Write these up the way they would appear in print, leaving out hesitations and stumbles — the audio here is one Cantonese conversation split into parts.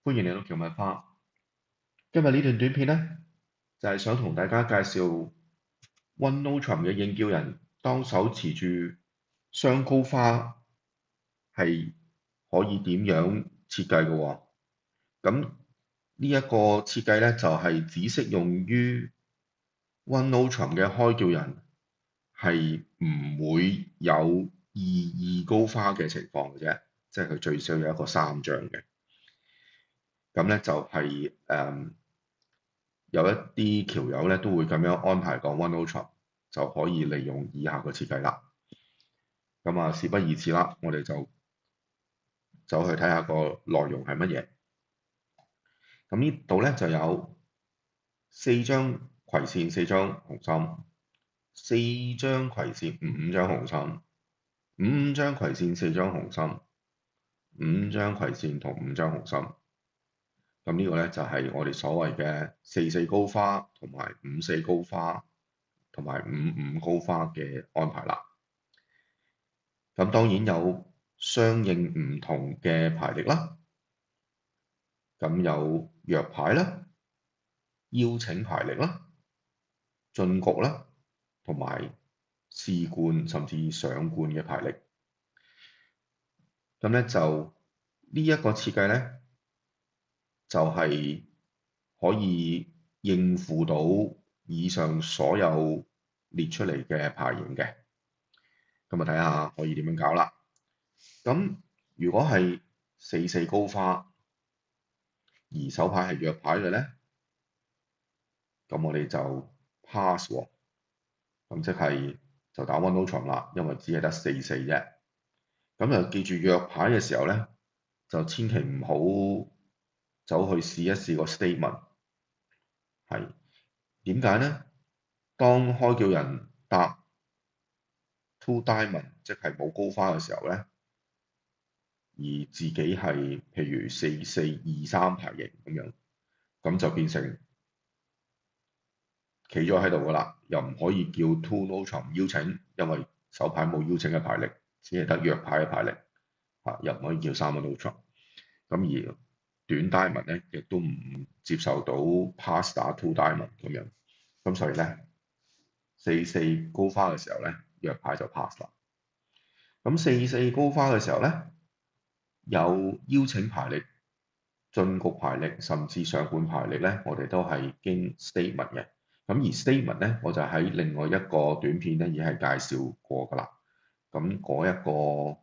歡迎嚟到橋文化。今日呢段短片呢，就係想同大家介紹 OneNote 嘅應叫人當手持住雙高花係可以點樣設計嘅喎。咁呢一個設計呢，就係只適用於 OneNote 嘅開叫人係唔會有二高花嘅情況嘅啫，即係佢最少有一個3張嘅。咁咧就係有一啲橋友咧都會咁樣安排個 OneNote 就可以利用以下嘅設計啦。咁啊，事不宜遲啦，我哋就走去睇下個內容係乜嘢。咁呢度咧就有4張葵線、4張紅心， 4張葵線、5張紅心，5張葵線、4張紅心，5張葵線同5張紅心。咁呢個咧就係我哋所謂嘅4/4高花同埋5/4高花同埋5/5高花嘅安排啦。咁當然有相應唔同嘅排列啦。咁有約牌啦、邀請排列啦、進局啦，同埋試灌甚至上灌嘅排列。咁咧就呢一個設計咧，就係可以應付到以上所有列出嚟嘅牌型嘅。咁啊，睇下可以點樣搞啦。咁如果係4/4高花，而手牌係約牌嘅咧，咁我哋就 pass 喎。咁即係就打 OneNote 啦，因為只係得4/4啫。咁就記住約牌嘅時候咧，就千祈唔好走去試一試個 statement。係點解咧？當開叫人搭 two diamond， 即係冇高花嘅時候咧，而自己係譬如4/4-2/3牌型咁樣，咁就變成企咗喺度㗎啦，又唔可以叫 two note 邀請，因為手牌冇邀請嘅牌力，只係得約牌嘅牌力，又唔可以叫3個 note。咁而短 diamond 咧，亦都唔接受到 pass 打 two diamond 咁樣，咁所以咧4/4高花嘅時候咧，約牌就 pass 啦。咁4/4高花嘅時候咧，有邀請牌力、進局牌力，甚至上灌牌力咧，我哋都係經 statement 嘅。咁而 statement 咧，我就喺另外一個短片咧已經係介紹過㗎啦。咁嗰一個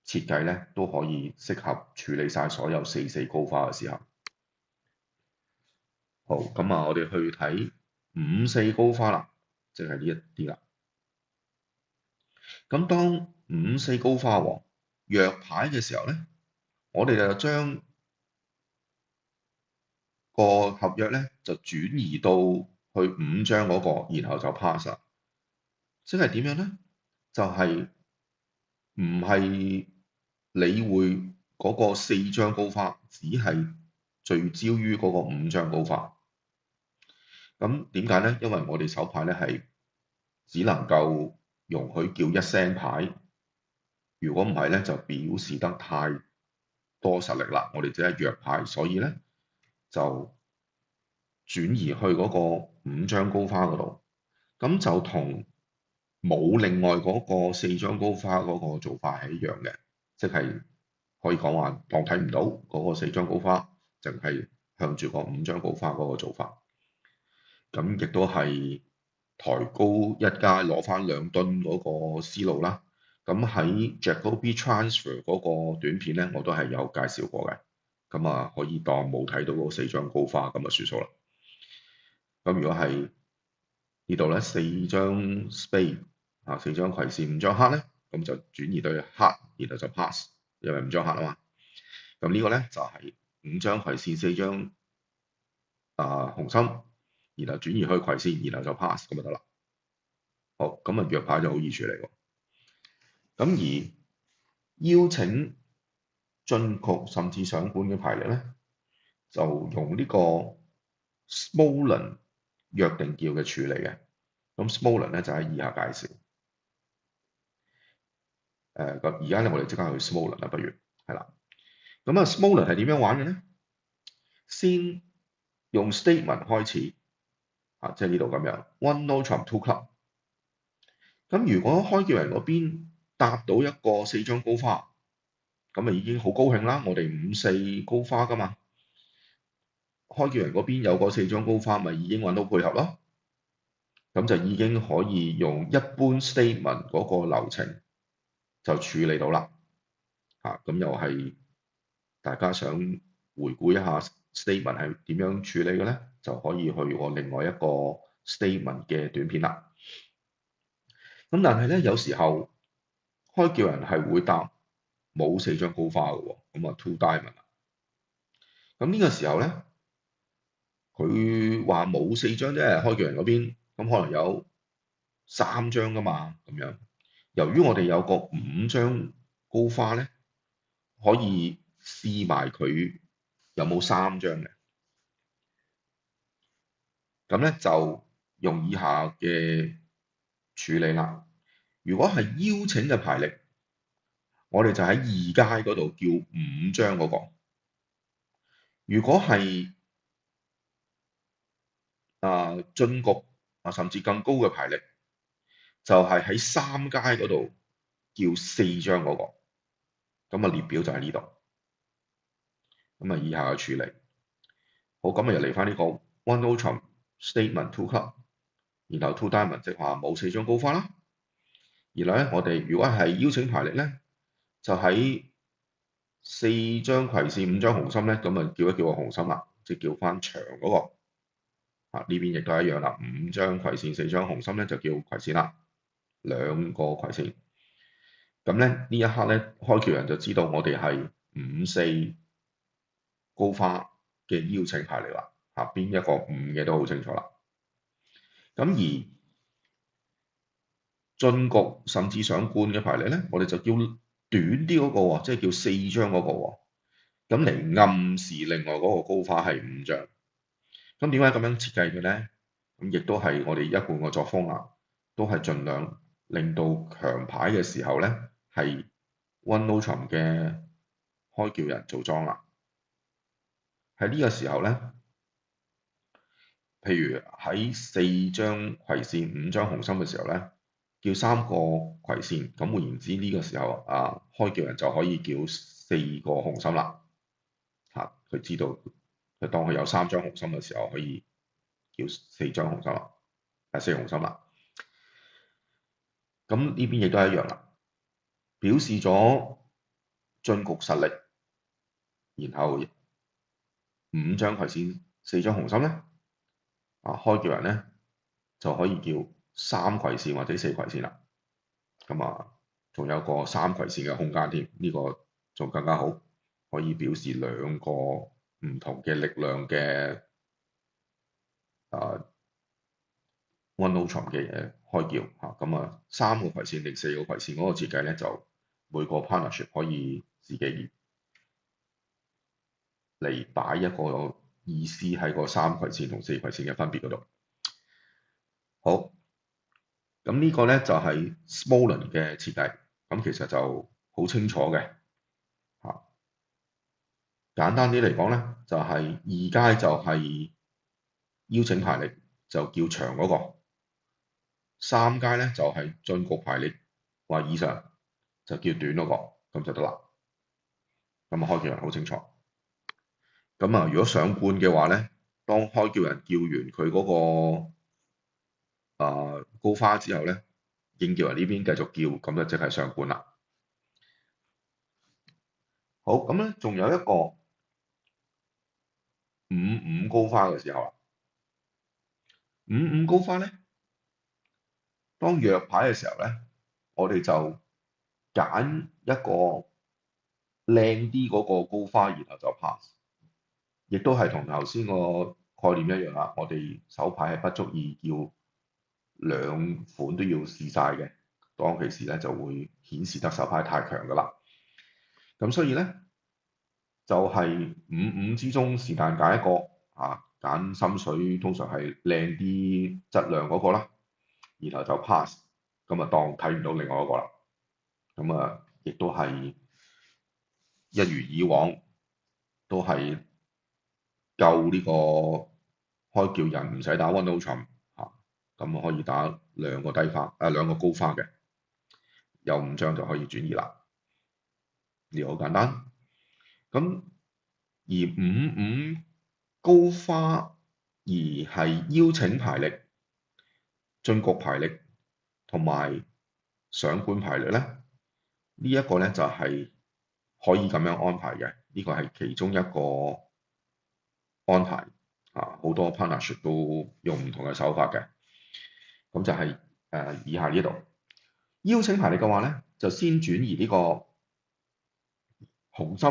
設計咧都可以適合處理晒所有4/4高花嘅時候。好，咁啊，我哋去睇5/4高花啦，即係呢一啲啦。咁當5/4高花王約牌嘅時候咧，我哋就將個合約咧就轉移到去5張嗰個，然後就 pass 啦。即係點樣咧？就係唔係理會嗰個4張高花，只係聚焦於嗰個5張高花。咁點解咧？因為我哋手牌咧係只能夠容許叫一聲牌，如果唔係咧就表示得太多實力啦。我哋只係約牌，所以咧就轉移去嗰個5張高花嗰度，咁就同冇另外嗰個4張高花嗰個做法係一樣嘅，即係可以講話當睇唔到嗰個4張高花，淨係向住個5張高花嗰個做法。咁亦都係抬高一階攞翻2噸嗰個思路啦。咁喺 Jacobi Transfer 嗰個短片咧，我都係有介紹過嘅。咁啊，可以當冇睇到嗰4張高花咁就算數啦。咁如果係呢度咧4張 spade 4張葵線5張黑咧，咁就轉移到黑，然後就 pass， 因為5張黑啊嘛。咁呢個咧就係5張葵線4張紅心，然後轉移去葵線，然後就 pass 咁就得啦。好，咁啊約牌就好易處理喎。咁而邀請進局甚至上灌嘅牌力咧，就用呢個 Smolin 約定叫嘅處理嘅。咁 Smolin 咧就喺以下介紹。咁而家咧我哋即刻去 Smolin 啦，不如係啦。咁啊 Smolin 係點樣玩嘅咧？先用 statement 開始即係呢度咁樣 one no trump two club。咁如果開叫人嗰邊搭到一個4張高花，咁咪已經好高興啦！我哋5-4高花噶嘛，開叫人嗰邊有個4張高花，咪已經揾到配合咯。咁就已經可以用一般 statement 嗰個流程就處理到啦。咁又係大家想回顧一下 statement 係點樣處理嘅咧，就可以去我另外一個 statement 嘅短片啦。咁但係咧，有時候開叫人係會搭冇4張高花嘅喎，咁啊 two diamond。咁呢個時候咧，佢話冇4張啫，開叫人嗰邊，咁可能有3張噶嘛，咁樣。由於我哋有個5張高花咧，可以試埋佢有冇3張嘅。咁咧就用以下嘅處理啦。如果係邀請嘅牌力，我哋就喺2階嗰度叫5張嗰個。如果係進局甚至更高嘅牌力，就係喺3階嗰度叫4張嗰個。咁列表就喺呢度。咁以下嘅處理。好，咁又嚟翻呢個 one no trump statement two club， 然後 two diamond 即係話冇4張高花啦。然後咧，我哋如果係邀請牌力咧，就喺4張葵扇5張紅心咧，咁叫一叫個紅心啦，即係叫翻長嗰個。呢邊亦都係一樣啦，5張葵扇4張紅心咧就叫葵扇啦，2個葵扇。咁咧呢一刻咧，開橋人就知道我哋係5-4高花嘅邀請牌嚟啦，邊一個5嘅都好清楚啦。咁而進局甚至上冠嘅牌嚟咧，我哋就叫短啲嗰個喎，即係叫4張嗰個喎。咁嚟暗示另外嗰個高花係5張。咁點解咁樣設計嘅咧？咁亦都係我哋一貫嘅作風啦，都係盡量令到強牌嘅時候咧，係 one no trump 嘅開叫人做莊啦。喺呢個時候咧，譬如喺4張葵扇5張紅心嘅時候咧，叫3個葵扇，咁換言之呢個時候開叫人就可以叫4個紅心啦。佢知道佢當佢有3張紅心嘅時候，可以叫4張紅心啦，4紅心啦。咁呢邊亦都係一樣啦，表示咗進局實力，然後5張葵扇4張紅心咧，開叫人咧就可以叫3葵扇或者4葵扇啦。咁仲有個3葵扇嘅空間添，呢個仲更加好，可以表示2個唔同嘅力量嘅one no trump 嘅開叫咁3個葵扇定4個葵扇嗰個設計咧，就每個 partnership 可以自己嚟擺一個意思喺個3葵扇同4葵扇嘅分別嗰度。好，咁呢個咧就係 Smolin 嘅設計，咁其實就好清楚嘅簡單啲嚟講咧，就係2階就係邀請牌力就叫長嗰個，3階咧就係進局牌力或以上就叫短嗰個，咁就得啦。咁開叫人好清楚。咁如果上冠嘅話咧，當開叫人叫完佢嗰個高花之後咧，應叫人呢邊繼續叫，咁就即係上冠啦。好，咁咧仲有一個5-5高花嘅時候啦。5-5高花咧，當弱牌嘅時候咧，我哋就揀一個靚啲嗰個高花，然後就 pass。亦都係同頭先個概念一樣啦。我哋手牌係不足以叫兩款都要試晒嘅，當其時咧就會顯示得手牌太強噶啦。咁所以咧就係5-5之中是但揀一個揀心水，通常係靚啲質量嗰個啦，然後就 pass，咁當睇唔到另外一個啦。咁亦都係一如以往，都係夠呢個開叫人唔使打 one no trump 嚇，咁可以打兩個兩個高花嘅，有5張就可以轉移啦。呢個好簡單。咁而5高花而係邀請牌力、進局牌力同埋上管牌力咧，呢一個咧就係可以咁樣安排嘅。呢個係其中一個安排啊，好多 partnership 都用唔同嘅手法嘅。咁就係以下呢度邀請牌力嘅話咧，就先轉移呢個紅心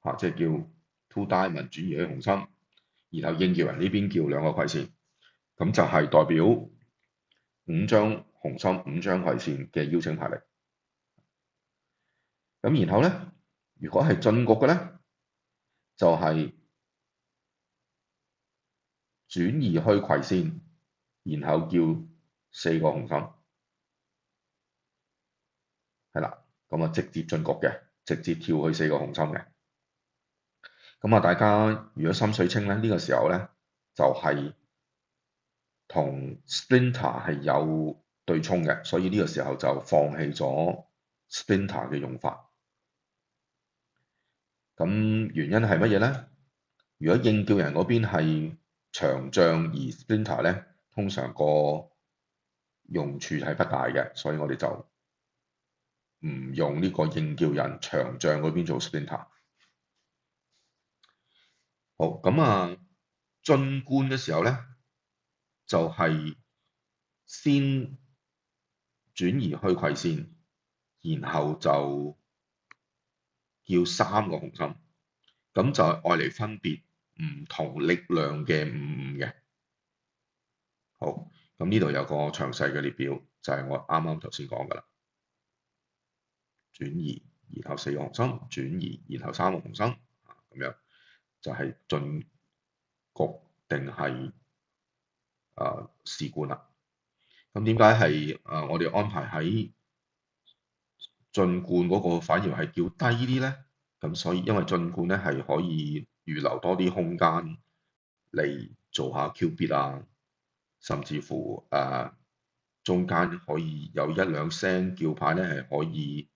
嚇，即係叫 two diamond 轉移去紅心，然後應叫人呢邊叫兩個葵扇，咁就係代表5張紅心、5張葵扇嘅邀請牌力。咁然後咧，如果係進局嘅咧，就係轉移去葵扇，然後叫4個紅心，係啦，咁啊直接進局嘅，直接跳去4個紅心嘅。咁啊，大家如果心水清咧，呢個時候咧就係同 Splinter 係有對沖嘅，所以呢個時候就放棄咗 Splinter 嘅用法。咁原因係乜嘢咧？如果應叫人嗰邊係長將而 Splinter 咧，通常個用處係不大嘅，所以我哋就唔用呢個應叫人長將嗰邊做 Splinter。好，咁啊，進冠嘅時候咧，就係先轉移去葵扇，然後就叫3個紅心，咁就係愛嚟分別唔同力量嘅5嘅。好，咁呢度有個詳細嘅列表，就係我啱啱頭先講㗎啦。轉移，然後4個紅心，轉移，然後3個紅心，咁樣就係進局定係士冠啦。咁點解係我哋安排喺進冠嗰個反而係叫低啲咧？咁所以因為進冠咧係可以預留多啲空間嚟做下 Q bid 啊，甚至乎中間可以有1、2聲叫牌咧係可以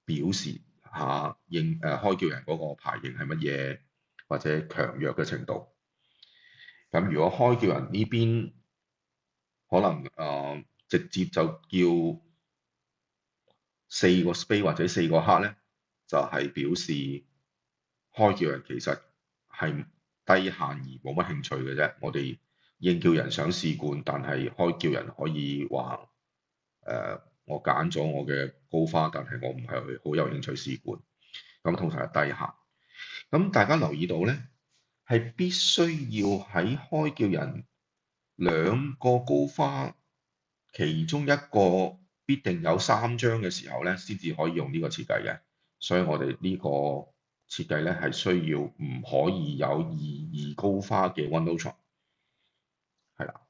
表示下開叫人嗰個牌型係乜嘢，或者強弱嘅程度。咁如果開叫人呢邊可能直接就叫4個 spade 或者4個黑咧，就係表示開叫人其實係低限而冇乜興趣嘅啫。我哋應叫人想試冠，但係開叫人可以話我揀咗我嘅高花，但係我唔係好有興趣試冠。咁通常係低限。咁大家留意到咧，係必須要喺開叫人2個高花，其中一個必定有3張嘅時候咧，先至可以用呢個設計嘅。所以我哋呢個設計咧係需要唔可以有2高花嘅 one no trump，係啦。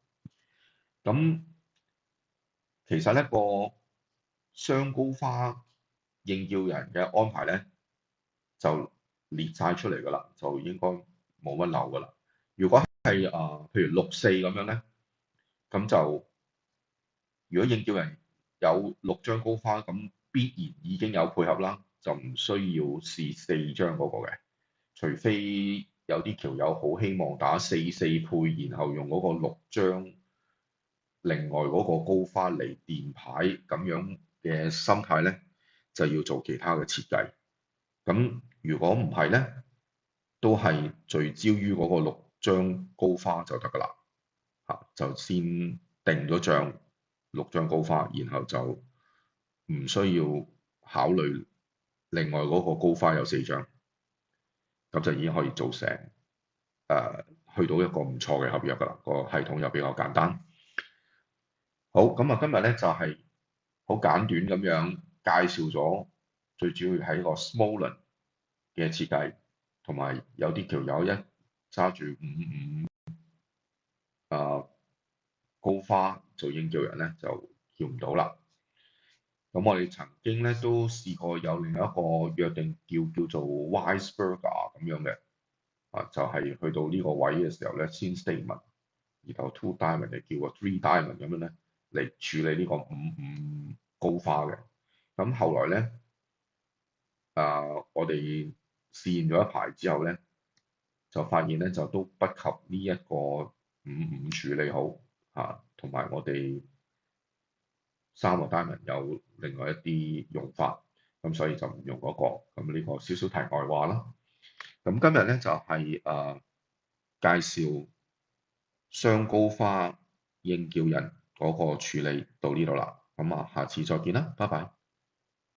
咁其實一個雙高花應叫人嘅安排咧，就列晒出嚟㗎啦，就應該冇乜漏㗎啦。如果係譬如6、4咁樣咧，咁就如果應叫人有6張高花，咁必然已經有配合啦，就唔需要試4張嗰個嘅，除非有啲橋友好希望打4-4配，然後用嗰個6張另外嗰個高花嚟墊牌咁樣嘅心態咧，就要做其他嘅設計。咁如果唔係咧，都係聚焦於嗰個6張高花就得㗎啦，就先定咗帳6張高花，然後就唔需要考慮另外嗰個高花有4張，咁就已經可以做成去到一個唔錯嘅合約㗎啦。個系統又比較簡單。好，咁今日咧就係好簡短咁樣介紹咗，最主要係一個 Smolin 嘅設計，同埋有啲條友一揸住5高花做應叫人咧，就叫唔到啦。咁我哋曾經咧都試過有另一個約定叫做 Weisberger 咁樣嘅，就係去到呢個位嘅時候咧，先 statement，然後 two diamond 就叫個 three diamond 咁樣咧嚟處理呢個5/5高花嘅。咁後來咧我哋試驗咗一排之後咧，就發現咧就都不及呢一個5/5處理好同埋我哋3個 diamond 有另外一啲用法，咁所以就唔用嗰個。咁呢個少少題外話啦。咁今日咧就係介紹雙高花應叫人嗰個處理到呢度啦。咁下次再見啦，拜拜。